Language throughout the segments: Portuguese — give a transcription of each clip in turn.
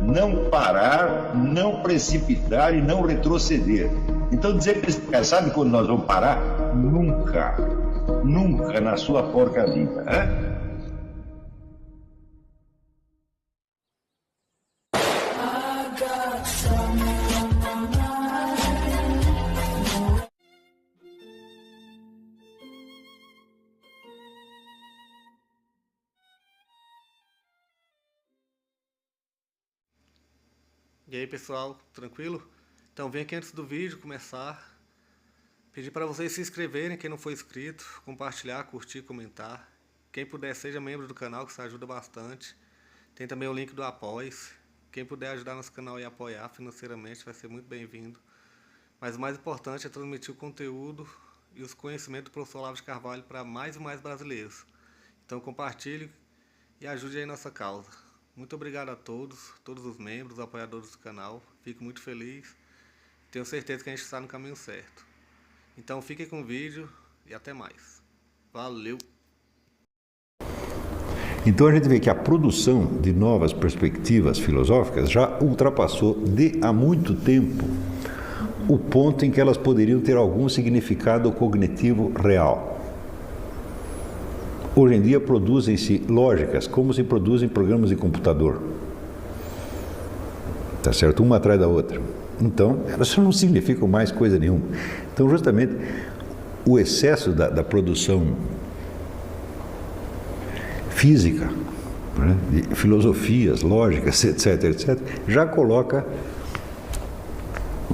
não parar, não precipitar e não retroceder. Então dizer para esse cara, sabe quando nós vamos parar? Nunca, nunca na sua porca vida, né? E aí pessoal, tranquilo? Então vem aqui antes do vídeo começar, pedir para vocês se inscreverem, quem não for inscrito, compartilhar, curtir, comentar. Quem puder seja membro do canal, que isso ajuda bastante. Tem também o link do Apoia-se. Quem puder ajudar nosso canal e apoiar financeiramente vai ser muito bem-vindo. Mas o mais importante é transmitir o conteúdo e os conhecimentos do professor Olavo de Carvalho para mais e mais brasileiros. Então compartilhe e ajude aí nossa causa. Muito obrigado a todos os membros, apoiadores do canal. Fico muito feliz. Tenho certeza que a gente está no caminho certo. Então fiquem com o vídeo e até mais. Valeu! Então a gente vê que a produção de novas perspectivas filosóficas já ultrapassou há muito tempo o ponto em que elas poderiam ter algum significado cognitivo real. Hoje em dia produzem-se lógicas como se produzem programas de computador. Tá certo? Uma atrás da outra. Então, elas não significam mais coisa nenhuma. Então, justamente, o excesso da produção física, né, de filosofias, lógicas, etc., já coloca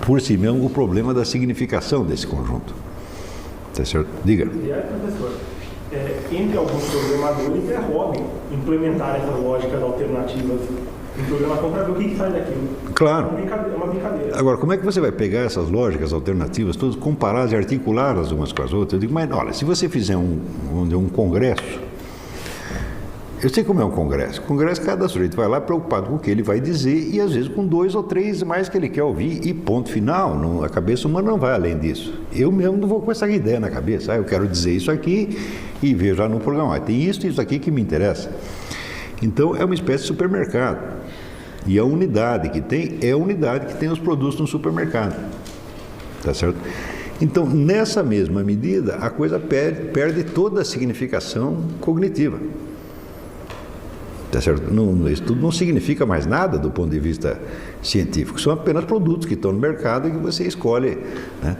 por si mesmo o problema da significação desse conjunto. Tá certo? Diga. Professor, entre alguns programadores é hobby implementar essas lógicas alternativas em programação para ver o que sai daquilo. Claro. É uma brincadeira. Agora, como é que você vai pegar essas lógicas alternativas todas, compará-las e articulá-las umas com as outras? Eu digo, mas olha, se você fizer um congresso, eu sei como é um congresso. Congresso, cada sujeito vai lá preocupado com o que ele vai dizer e às vezes com 2 ou 3 mais que ele quer ouvir e ponto final. A cabeça humana não vai além disso. Eu mesmo não vou com essa ideia na cabeça. Eu quero dizer isso aqui e vejo já no programa. Tem isso aqui que me interessa. Então é uma espécie de supermercado. E a unidade que tem é a unidade que tem os produtos no supermercado. Tá certo? Então, nessa mesma medida, a coisa perde toda a significação cognitiva. Tá certo? Isso tudo não significa mais nada do ponto de vista científico. São apenas produtos que estão no mercado e que você escolhe, né,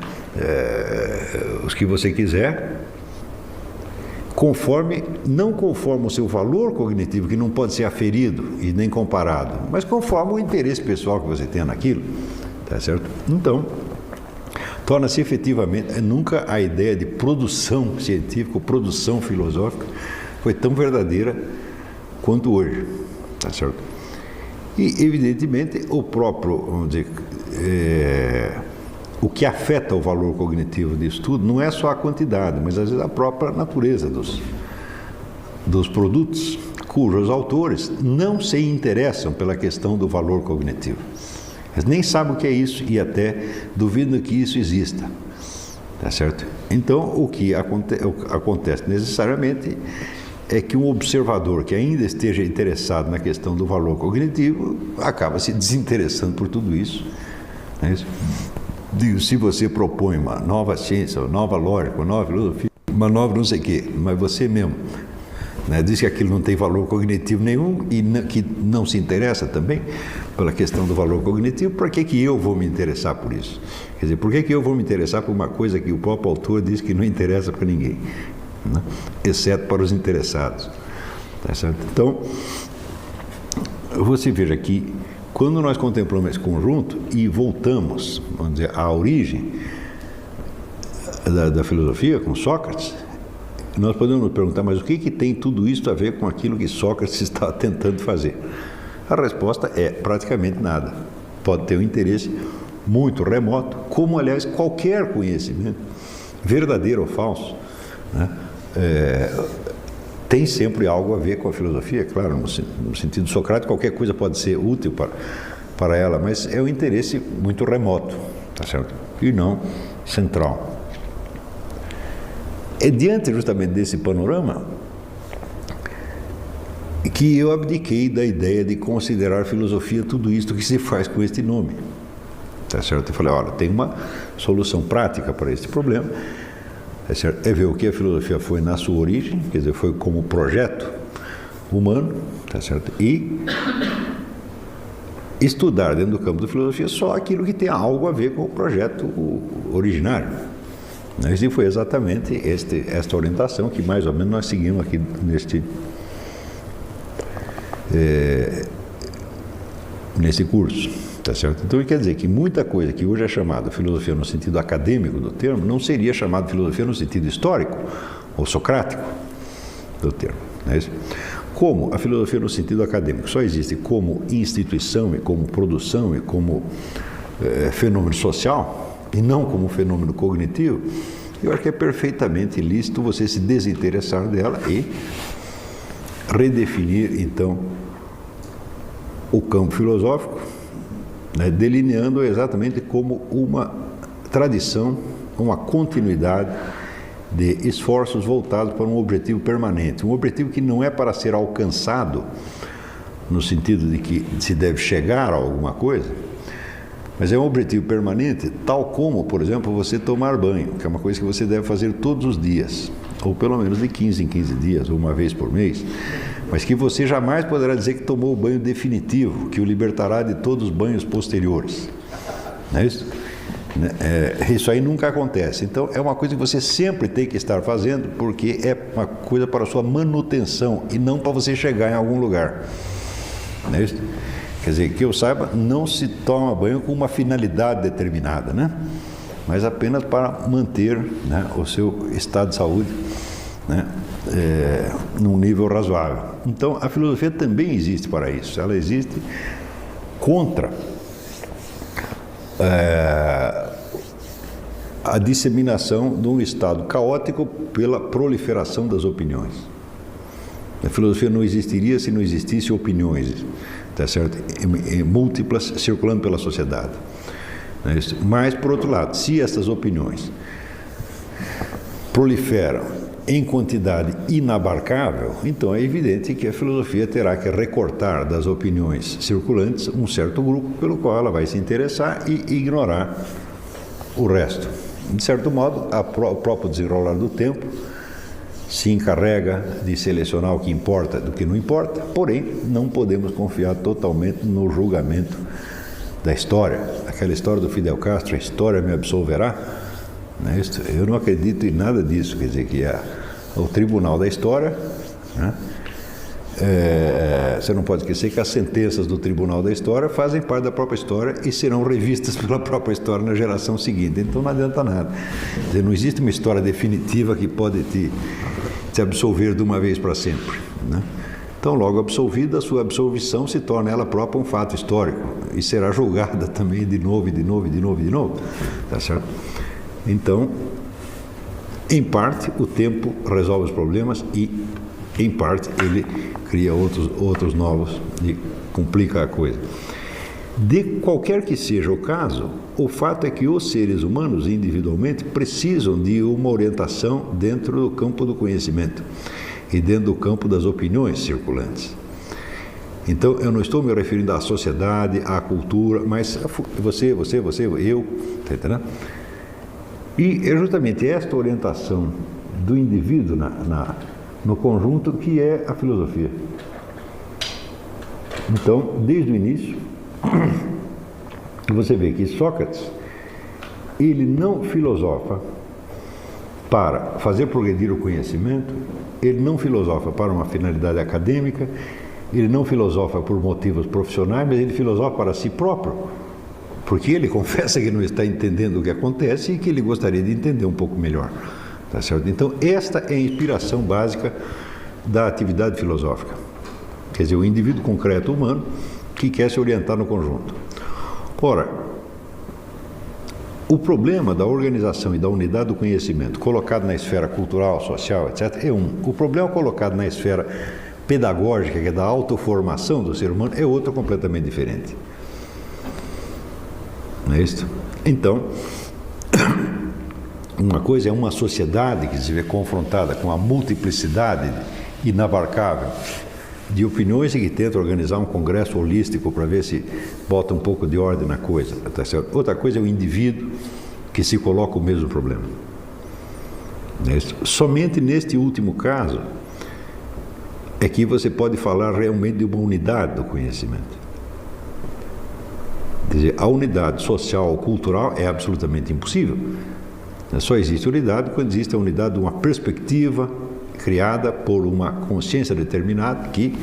os que você quiser, não conforme o seu valor cognitivo, que não pode ser aferido e nem comparado, mas conforme o interesse pessoal que você tenha naquilo. Tá certo? Então, torna-se efetivamente, nunca a ideia de produção científica, produção filosófica, foi tão verdadeira quanto hoje, tá certo? E, evidentemente, o próprio, vamos dizer, o que afeta o valor cognitivo disso tudo não é só a quantidade, mas às vezes a própria natureza dos produtos, cujos autores não se interessam pela questão do valor cognitivo. Eles nem sabem o que é isso e até duvidam que isso exista, tá certo? Então, o que acontece necessariamente é que um observador que ainda esteja interessado na questão do valor cognitivo acaba se desinteressando por tudo isso. Não é isso? Digo, se você propõe uma nova ciência, uma nova lógica, uma nova filosofia, uma nova não sei o quê, mas você mesmo, né, diz que aquilo não tem valor cognitivo nenhum e que não se interessa também pela questão do valor cognitivo, por que eu vou me interessar por isso? Quer dizer, por que eu vou me interessar por uma coisa que o próprio autor diz que não interessa para ninguém? Né? Exceto para os interessados. Tá certo? Então, você veja que quando nós contemplamos esse conjunto e voltamos, vamos dizer, à origem da filosofia com Sócrates, nós podemos nos perguntar, mas o que tem tudo isso a ver com aquilo que Sócrates está tentando fazer? A resposta é praticamente nada. Pode ter um interesse muito remoto, como aliás qualquer conhecimento, verdadeiro ou falso, né? Tem sempre algo a ver com a filosofia, claro, no sentido socrático, qualquer coisa pode ser útil para ela, mas é um interesse muito remoto, tá certo? E não central. É diante justamente desse panorama que eu abdiquei da ideia de considerar filosofia tudo isto que se faz com este nome. Tá certo? Eu falei, olha, tem uma solução prática para este problema. Tá certo? É ver o que a filosofia foi na sua origem, quer dizer, foi como projeto humano, tá certo? E estudar dentro do campo da filosofia só aquilo que tem algo a ver com o projeto originário. E foi exatamente esta orientação que mais ou menos nós seguimos aqui nesse curso, tá certo? Então quer dizer que muita coisa que hoje é chamada filosofia no sentido acadêmico do termo não seria chamada filosofia no sentido histórico ou socrático do termo, não é isso? Como a filosofia no sentido acadêmico só existe como instituição e como produção e como fenômeno social e não como fenômeno cognitivo, eu acho que é perfeitamente lícito você se desinteressar dela e redefinir, então, o campo filosófico, né, delineando exatamente como uma tradição, uma continuidade de esforços voltados para um objetivo permanente, um objetivo que não é para ser alcançado no sentido de que se deve chegar a alguma coisa, mas é um objetivo permanente, tal como, por exemplo, você tomar banho, que é uma coisa que você deve fazer todos os dias, ou pelo menos de 15 em 15 dias, ou uma vez por mês, mas que você jamais poderá dizer que tomou o banho definitivo, que o libertará de todos os banhos posteriores. Não é isso? Isso aí nunca acontece. Então, é uma coisa que você sempre tem que estar fazendo, porque é uma coisa para a sua manutenção e não para você chegar em algum lugar. Não é isso? Quer dizer, que eu saiba, não se toma banho com uma finalidade determinada, né? Mas apenas para manter, né, o seu estado de saúde, né, num nível razoável. Então, a filosofia também existe para isso. Ela existe contra a disseminação de um estado caótico pela proliferação das opiniões. A filosofia não existiria se não existisse opiniões, tá certo? Múltiplas circulando pela sociedade. Mas, por outro lado, se essas opiniões proliferam em quantidade inabarcável, então é evidente que a filosofia terá que recortar das opiniões circulantes um certo grupo pelo qual ela vai se interessar e ignorar o resto. De certo modo, o próprio desenrolar do tempo se encarrega de selecionar o que importa do que não importa, porém, não podemos confiar totalmente no julgamento da história. Aquela história do Fidel Castro, a história me absolverá, né? Eu não acredito em nada disso, quer dizer, que o tribunal da história, né? Você não pode esquecer que as sentenças do tribunal da história fazem parte da própria história e serão revistas pela própria história na geração seguinte, então não adianta nada. Quer dizer, não existe uma história definitiva que pode te absolver de uma vez para sempre, né? Então, logo absolvida, a sua absolvição se torna ela própria um fato histórico e será julgada também de novo, tá certo? Então, em parte, o tempo resolve os problemas e, em parte, ele cria outros novos e complica a coisa. De qualquer que seja o caso, o fato é que os seres humanos, individualmente, precisam de uma orientação dentro do campo do conhecimento e dentro do campo das opiniões circulantes. Então, eu não estou me referindo à sociedade, à cultura, mas você, eu, tá entendendo? E é justamente esta orientação do indivíduo no conjunto que é a filosofia. Então, desde o início, você vê que Sócrates, ele não filosofa para fazer progredir o conhecimento, ele não filosofa para uma finalidade acadêmica, ele não filosofa por motivos profissionais, mas ele filosofa para si próprio, porque ele confessa que não está entendendo o que acontece e que ele gostaria de entender um pouco melhor, tá certo? Então, esta é a inspiração básica da atividade filosófica, quer dizer, o indivíduo concreto humano que quer se orientar no conjunto. Ora, o problema da organização e da unidade do conhecimento colocado na esfera cultural, social, etc., é um. O problema colocado na esfera pedagógica, que é da autoformação do ser humano, é outro completamente diferente. Não é isso? Então, uma coisa é uma sociedade que se vê confrontada com a multiplicidade inabarcável de opiniões e que tenta organizar um congresso holístico para ver se bota um pouco de ordem na coisa. Tá certo? Outra coisa é o indivíduo que se coloca o mesmo problema. Somente neste último caso é que você pode falar realmente de uma unidade do conhecimento. Quer dizer, a unidade social ou cultural é absolutamente impossível. Só existe unidade quando existe a unidade de uma perspectiva criada por uma consciência determinada que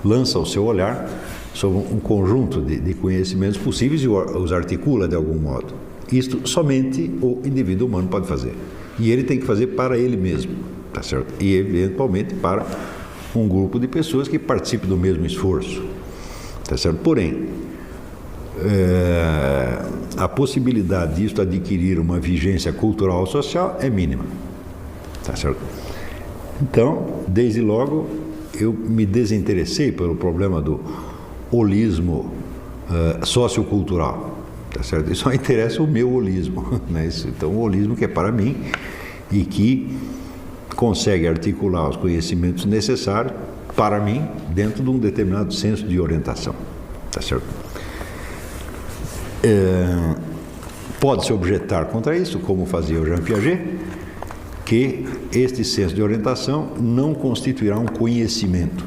lança o seu olhar sobre um conjunto de conhecimentos possíveis e os articula de algum modo. Isto somente o indivíduo humano pode fazer. E ele tem que fazer para ele mesmo, tá certo? E eventualmente para um grupo de pessoas que participem do mesmo esforço, tá certo? Porém, a possibilidade disso adquirir uma vigência cultural ou social é mínima, tá certo? Então, desde logo, eu me desinteressei pelo problema do holismo sociocultural. Tá certo? Isso só interessa o meu holismo, né? Então, o holismo que é para mim e que consegue articular os conhecimentos necessários para mim dentro de um determinado senso de orientação. Tá certo? Pode-se objetar contra isso, como fazia o Jean Piaget, que este senso de orientação não constituirá um conhecimento.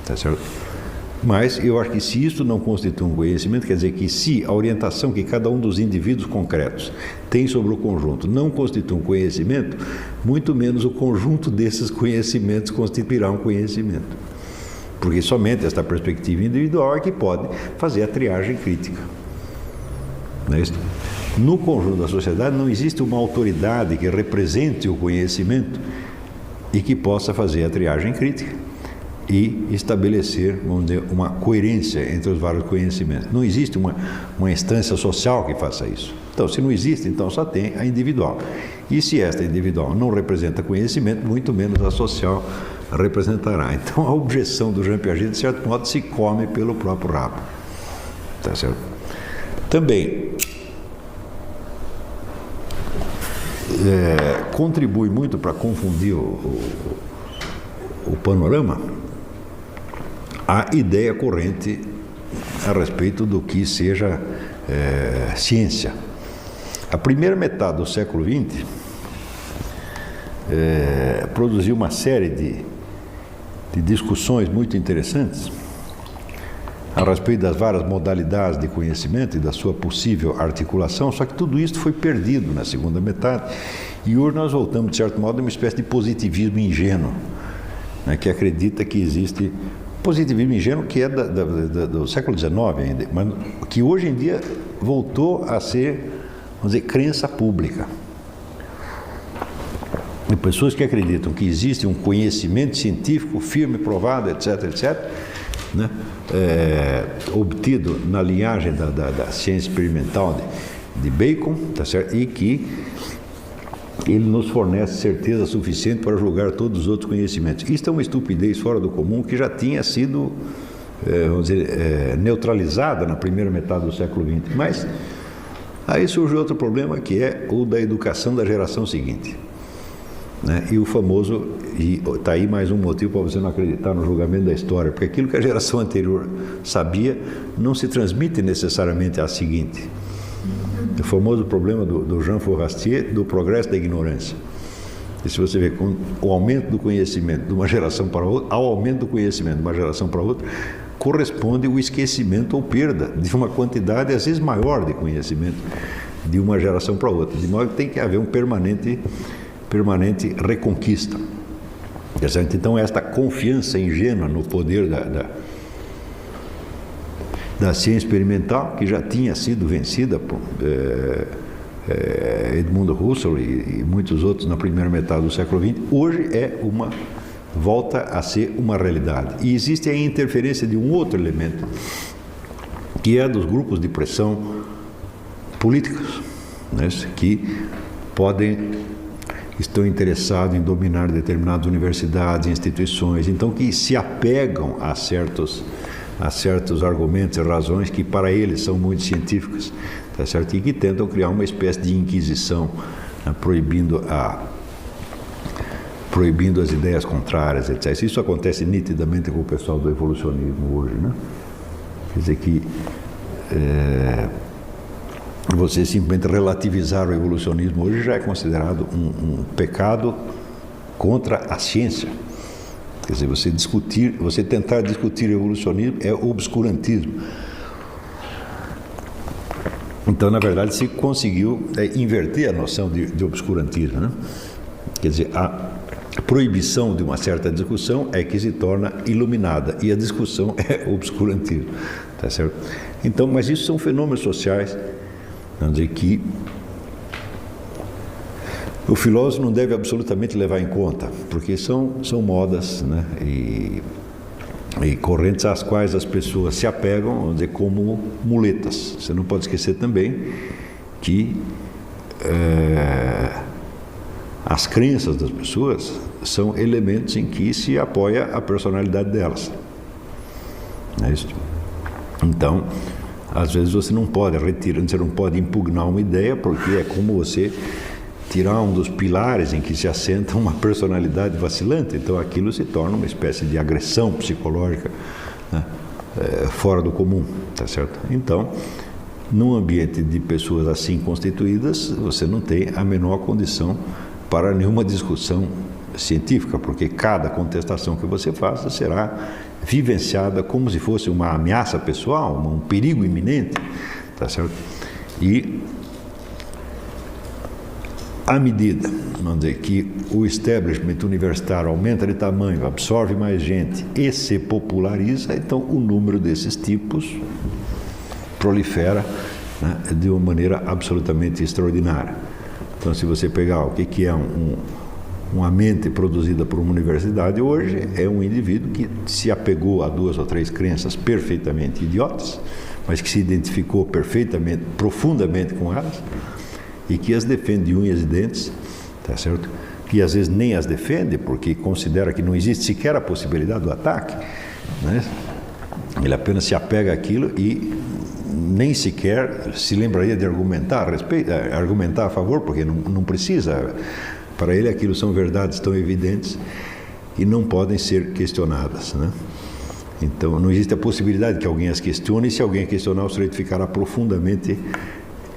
Tá certo? Mas eu acho que se isso não constitui um conhecimento, quer dizer que se a orientação que cada um dos indivíduos concretos tem sobre o conjunto não constitui um conhecimento, muito menos o conjunto desses conhecimentos constituirá um conhecimento. Porque somente esta perspectiva individual é que pode fazer a triagem crítica. Não é isso? No conjunto da sociedade não existe uma autoridade que represente o conhecimento e que possa fazer a triagem crítica e estabelecer, vamos dizer, uma coerência entre os vários conhecimentos. Não existe uma instância social que faça isso. Então, se não existe, então só tem a individual. E se esta individual não representa conhecimento, muito menos a social representará. Então, a objeção do Jean Piaget, de certo modo, se come pelo próprio rabo. Tá certo? Também contribui muito para confundir o panorama a ideia corrente a respeito do que seja ciência. A primeira metade do século XX produziu uma série de discussões muito interessantes a respeito das várias modalidades de conhecimento e da sua possível articulação, só que tudo isso foi perdido na segunda metade e hoje nós voltamos, de certo modo, a uma espécie de positivismo ingênuo, né, que acredita que existe positivismo ingênuo que é do século XIX ainda, mas que hoje em dia voltou a ser, vamos dizer, crença pública. De pessoas que acreditam que existe um conhecimento científico firme, provado, etc., etc., né, obtido na linhagem da ciência experimental de Bacon, tá certo? E que ele nos fornece certeza suficiente para julgar todos os outros conhecimentos. Isto é uma estupidez fora do comum que já tinha sido, vamos dizer, neutralizada na primeira metade do século XX. Mas aí surge outro problema, que é o da educação da geração seguinte. Né? E o famoso, e está aí mais um motivo para você não acreditar no julgamento da história, porque aquilo que a geração anterior sabia não se transmite necessariamente à seguinte. O famoso problema do Jean Forestier do progresso da ignorância. E se você vê com o aumento do conhecimento de uma geração para outra, ao aumento do conhecimento de uma geração para outra, corresponde o esquecimento ou perda de uma quantidade às vezes maior de conhecimento de uma geração para outra, de modo que tem que haver um permanente reconquista. Então, esta confiança ingênua no poder da ciência experimental, que já tinha sido vencida por Edmund Husserl e muitos outros na primeira metade do século XX, hoje volta a ser uma realidade. E existe a interferência de um outro elemento, que é dos grupos de pressão políticos, né, que estão interessados em dominar determinadas universidades, instituições, então que se apegam a certos argumentos e razões que para eles são muito científicas, tá certo? E que tentam criar uma espécie de inquisição, né, proibindo proibindo as ideias contrárias, etc. Isso acontece nitidamente com o pessoal do evolucionismo hoje, né? Quer dizer que você simplesmente relativizar o evolucionismo hoje já é considerado um pecado contra a ciência. Quer dizer, você tentar discutir o evolucionismo é obscurantismo. Então, na verdade, se conseguiu inverter a noção de obscurantismo, né? Quer dizer, a proibição de uma certa discussão é que se torna iluminada, e a discussão é obscurantismo, tá certo? Então, mas isso são fenômenos sociais, vamos dizer, que o filósofo não deve absolutamente levar em conta, porque são modas, né? E correntes às quais as pessoas se apegam, vamos dizer, como muletas. Você não pode esquecer também que as crenças das pessoas são elementos em que se apoia a personalidade delas. Não é isso? Então, às vezes você não pode retirar, você não pode impugnar uma ideia, porque é como você tirar um dos pilares em que se assenta uma personalidade vacilante. Então aquilo se torna uma espécie de agressão psicológica, né? Fora do comum, tá certo? Então, num ambiente de pessoas assim constituídas, você não tem a menor condição para nenhuma discussão científica, porque cada contestação que você faça será vivenciada como se fosse uma ameaça pessoal, um perigo iminente, tá certo? E à medida, vamos dizer, que o establishment universitário aumenta de tamanho, absorve mais gente e se populariza, então o número desses tipos prolifera, né, de uma maneira absolutamente extraordinária. Então, se você pegar o que é uma mente produzida por uma universidade hoje, é um indivíduo que se apegou a 2 ou 3 crenças perfeitamente idiotas, mas que se identificou perfeitamente, profundamente com elas, e que as defende de unhas e dentes, tá certo? Que às vezes nem as defende, porque considera que não existe sequer a possibilidade do ataque, né? Ele apenas se apega àquilo e nem sequer se lembraria de argumentar a favor, porque não precisa. Para ele aquilo são verdades tão evidentes que não podem ser questionadas, né? Então não existe a possibilidade que alguém as questione, e se alguém questionar, o sujeito ficará profundamente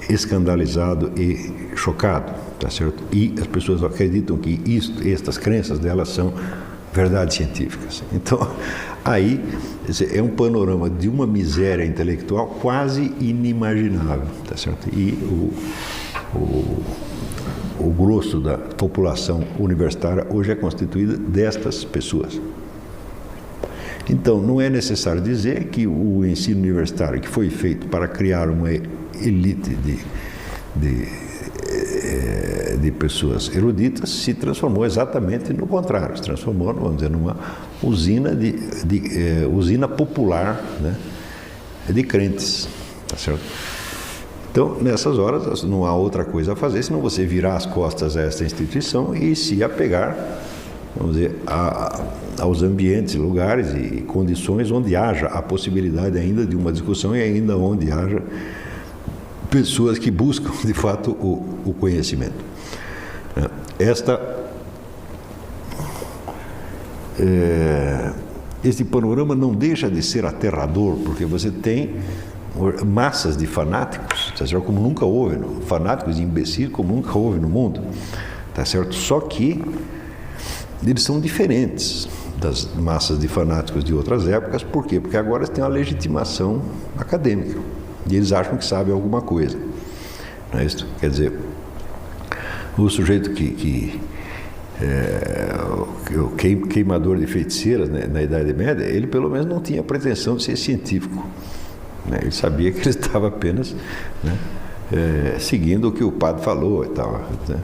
escandalizado e chocado, tá certo? E as pessoas acreditam que estas crenças delas são verdades científicas. Então, aí é um panorama de uma miséria intelectual quase inimaginável, tá certo? E o grosso da população universitária hoje é constituída destas pessoas. Então, não é necessário dizer que o ensino universitário, que foi feito para criar uma elite de pessoas eruditas, se transformou exatamente no contrário, se transformou, vamos dizer, numa usina usina popular, né, de crentes, tá certo? Então, nessas horas, não há outra coisa a fazer senão você virar as costas a esta instituição e se apegar, vamos dizer, aos ambientes, lugares e condições onde haja a possibilidade ainda de uma discussão e ainda onde haja pessoas que buscam, de fato, o conhecimento. Este panorama não deixa de ser aterrador, porque você tem massas de fanáticos, tá certo? Como nunca houve, fanáticos e imbecis como nunca houve no mundo, tá certo? Só que eles são diferentes das massas de fanáticos de outras épocas. Por quê? Porque agora eles têm uma legitimação acadêmica e eles acham que sabem alguma coisa, não é isso? Quer dizer, o sujeito o queimador de feiticeiras, né, na Idade Média, ele pelo menos não tinha pretensão de ser científico, né? Ele sabia que ele estava apenas, né, seguindo o que o padre falou e tal, né?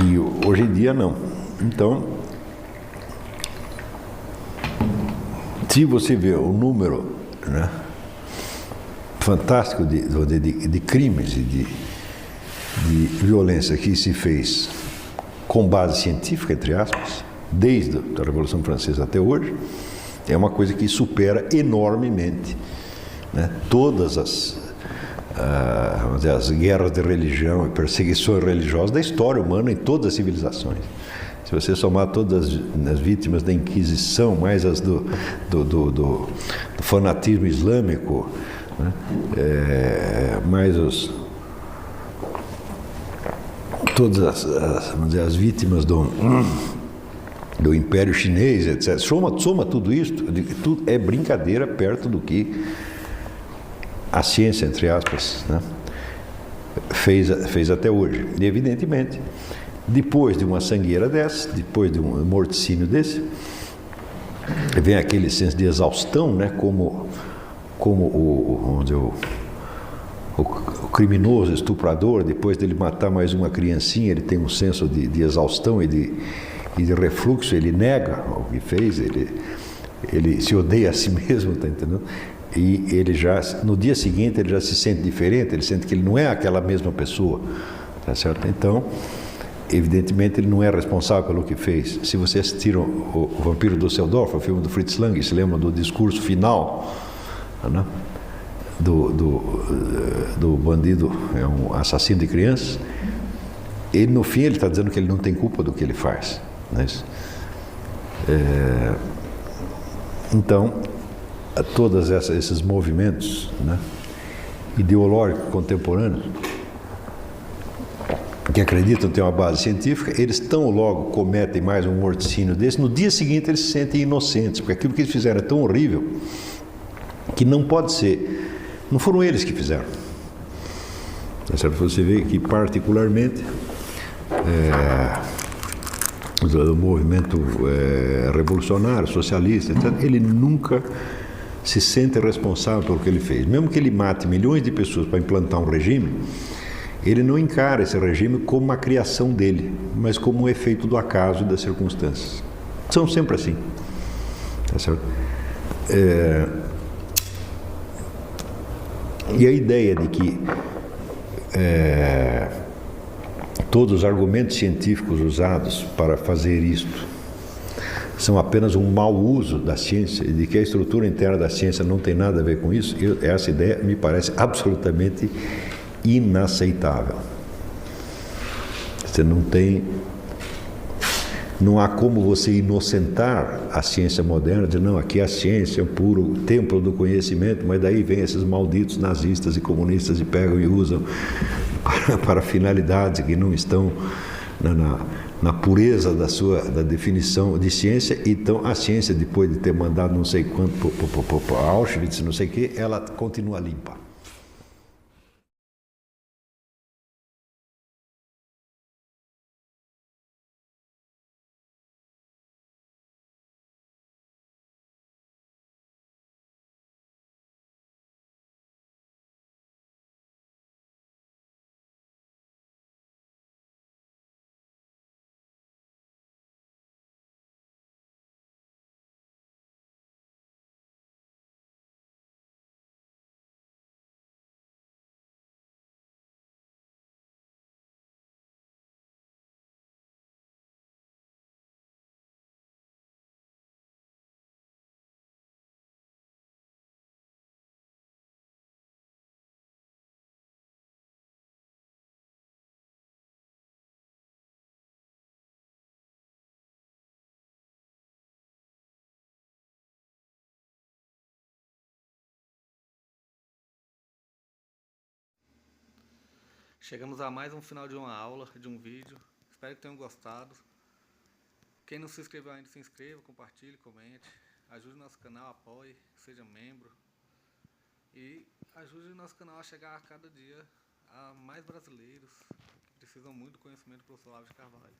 E hoje em dia não. Então, se você vê o número, né, fantástico de crimes e de violência que se fez com base científica, entre aspas, desde a Revolução Francesa até hoje, é uma coisa que supera enormemente, né, todas vamos dizer, as guerras de religião e perseguições religiosas da história humana em todas as civilizações. Se você somar todas as vítimas da Inquisição, mais as do fanatismo islâmico, né? Mais todas vamos dizer, as vítimas do Império Chinês, etc. Soma tudo isso, tudo é brincadeira perto do que a ciência, entre aspas, né, fez até hoje. E, evidentemente, depois de uma sangueira dessa, depois de um morticínio desse, vem aquele senso de exaustão, né, como vamos dizer, o criminoso, estuprador, depois dele matar mais uma criancinha, ele tem um senso de exaustão e de refluxo, ele nega o que fez, ele se odeia a si mesmo, tá entendendo? E ele já, no dia seguinte, ele já se sente diferente, ele sente que ele não é aquela mesma pessoa, tá certo? Então, evidentemente, ele não é responsável pelo que fez. Se vocês assistiram o Vampiro do Düsseldorf, o filme do Fritz Lang, se lembram do discurso final, né? do bandido, é um assassino de crianças, e no fim ele está dizendo que ele não tem culpa do que ele faz, né? Então, todos esses movimentos, né, ideológicos contemporâneos que acreditam ter uma base científica, eles tão logo cometem mais um morticínio desse, no dia seguinte eles se sentem inocentes, porque aquilo que eles fizeram é tão horrível que não pode ser, não foram eles que fizeram. Tá certo? Você vê que particularmente o movimento revolucionário, socialista, etc., ele nunca se sente responsável pelo que ele fez. Mesmo que ele mate milhões de pessoas para implantar um regime, ele não encara esse regime como uma criação dele, mas como um efeito do acaso e das circunstâncias. São sempre assim. Tá certo? E a ideia de que todos os argumentos científicos usados para fazer isto são apenas um mau uso da ciência e de que a estrutura interna da ciência não tem nada a ver com isso, essa ideia me parece absolutamente inaceitável. Você não há como você inocentar a ciência moderna, dizer, não, aqui a ciência é um puro templo do conhecimento, mas daí vem esses malditos nazistas e comunistas e pegam e usam para finalidades que não estão na pureza da definição de ciência. Então a ciência, depois de ter mandado não sei quanto para Auschwitz, não sei o que, ela continua limpa. Chegamos a mais um final de uma aula, de um vídeo. Espero que tenham gostado. Quem não se inscreveu ainda, se inscreva, compartilhe, comente. Ajude o nosso canal, apoie, seja membro. E ajude o nosso canal a chegar a cada dia a mais brasileiros que precisam muito do conhecimento do professor Olavo de Carvalho.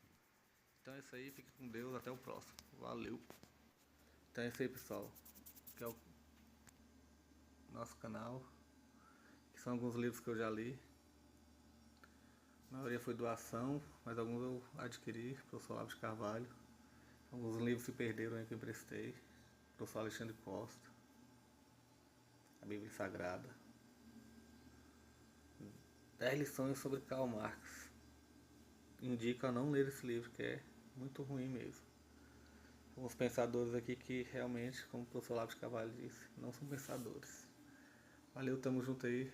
Então é isso aí, fique com Deus, até o próximo. Valeu! Então é isso aí, pessoal. Que é o nosso canal, que são alguns livros que eu já li. A maioria foi doação, mas alguns eu adquiri, professor Olavo de Carvalho. Alguns livros se perderam aí que eu emprestei, professor Alexandre Costa, a Bíblia Sagrada. 10 lições sobre Karl Marx. Indico a não ler esse livro, que é muito ruim mesmo. Alguns pensadores aqui que realmente, como o professor Olavo de Carvalho disse, não são pensadores. Valeu, tamo junto aí.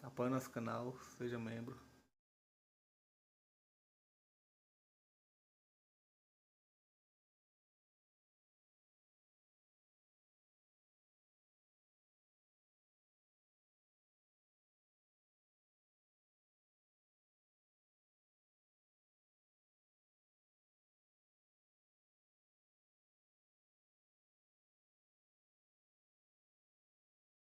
Apoie nosso canal, seja membro.